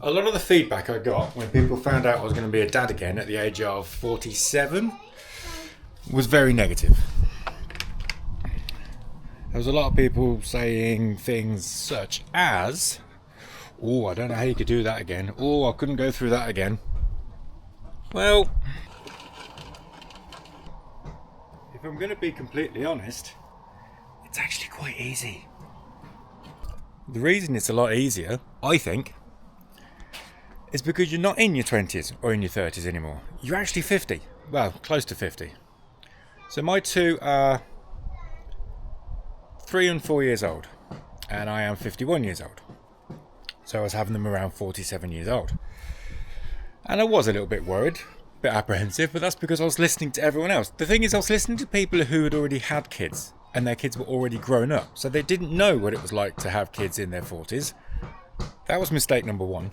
A lot of the feedback I got when people found out I was going to be a dad again at the age of 47 was very negative. There was a lot of people saying things such as, "Oh, I don't know how you could do that again. Oh, I couldn't go through that again." Well, if I'm going to be completely honest, it's actually quite easy. The reason it's a lot easier, I think, is because you're not in your 20s or in your 30s anymore. You're actually 50. Well, close to 50. So my two are 3 and 4 years old, and I am 51 years old. So I was having them around 47 years old. And I was a little bit worried, a bit apprehensive, but that's because I was listening to everyone else. The thing is, I was listening to people who had already had kids, and their kids were already grown up. So they didn't know what it was like to have kids in their 40s. That was mistake number one.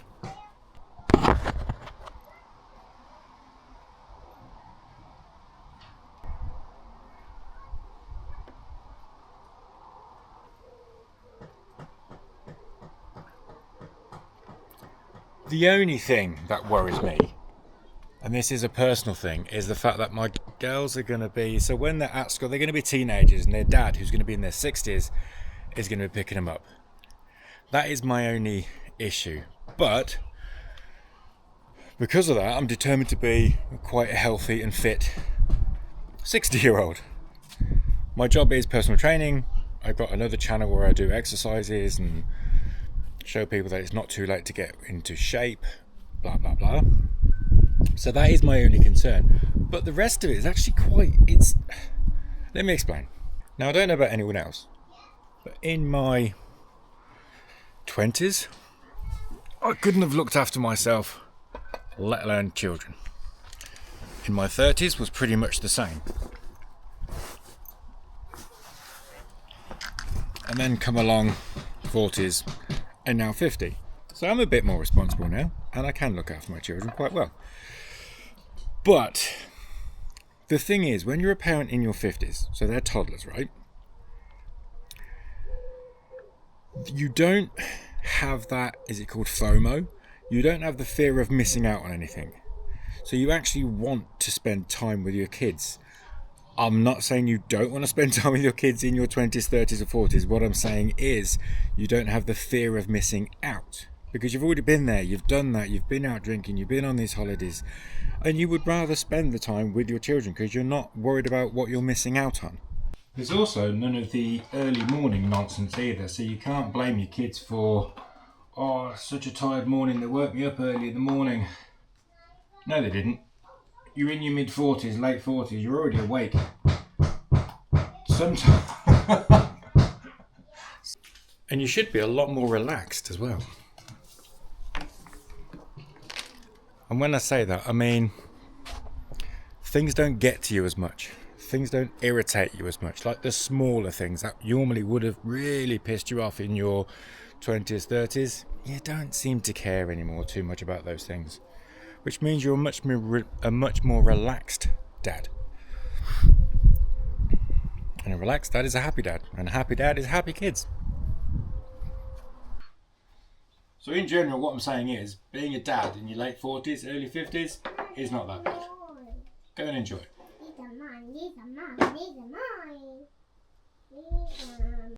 The only thing that worries me, and this is a personal thing, is the fact that my girls are going to be, so when they're at school, they're going to be teenagers, and their dad, who's going to be in their 60s, is going to be picking them up. That is my only issue. But because of that, I'm determined to be quite a healthy and fit 60-year-old. My job is personal training. I've got another channel where I do exercises and show people that it's not too late to get into shape, blah blah blah. So that is my only concern. But the rest of it is actually let me explain. Now, I don't know about anyone else, but in my 20s, I couldn't have looked after myself, let alone children. In my 30s was pretty much the same. And then come along 40s, and now 50. So I'm a bit more responsible now, and I can look after my children quite well. But the thing is, when you're a parent in your 50s, so they're toddlers, right? You don't have that, is it called FOMO? You don't have the fear of missing out on anything. So you actually want to spend time with your kids. I'm not saying you don't want to spend time with your kids in your 20s, 30s or 40s. What I'm saying is you don't have the fear of missing out. Because you've already been there, you've done that, you've been out drinking, you've been on these holidays. And you would rather spend the time with your children because you're not worried about what you're missing out on. There's also none of the early morning nonsense either. So you can't blame your kids for, "Oh, such a tired morning, they woke me up early in the morning." No, they didn't. You're in your mid-40s, late 40s, you're already awake. Sometimes. And you should be a lot more relaxed as well. And when I say that, I mean, things don't get to you as much. Things don't irritate you as much. Like the smaller things that normally would have really pissed you off in your 20s, 30s, you don't seem to care anymore too much about those things. Which means you're a much more relaxed dad. And a relaxed dad is a happy dad. And a happy dad is happy kids. So in general, what I'm saying is, being a dad in your late 40s, early 50s is not that bad. Go and enjoy it.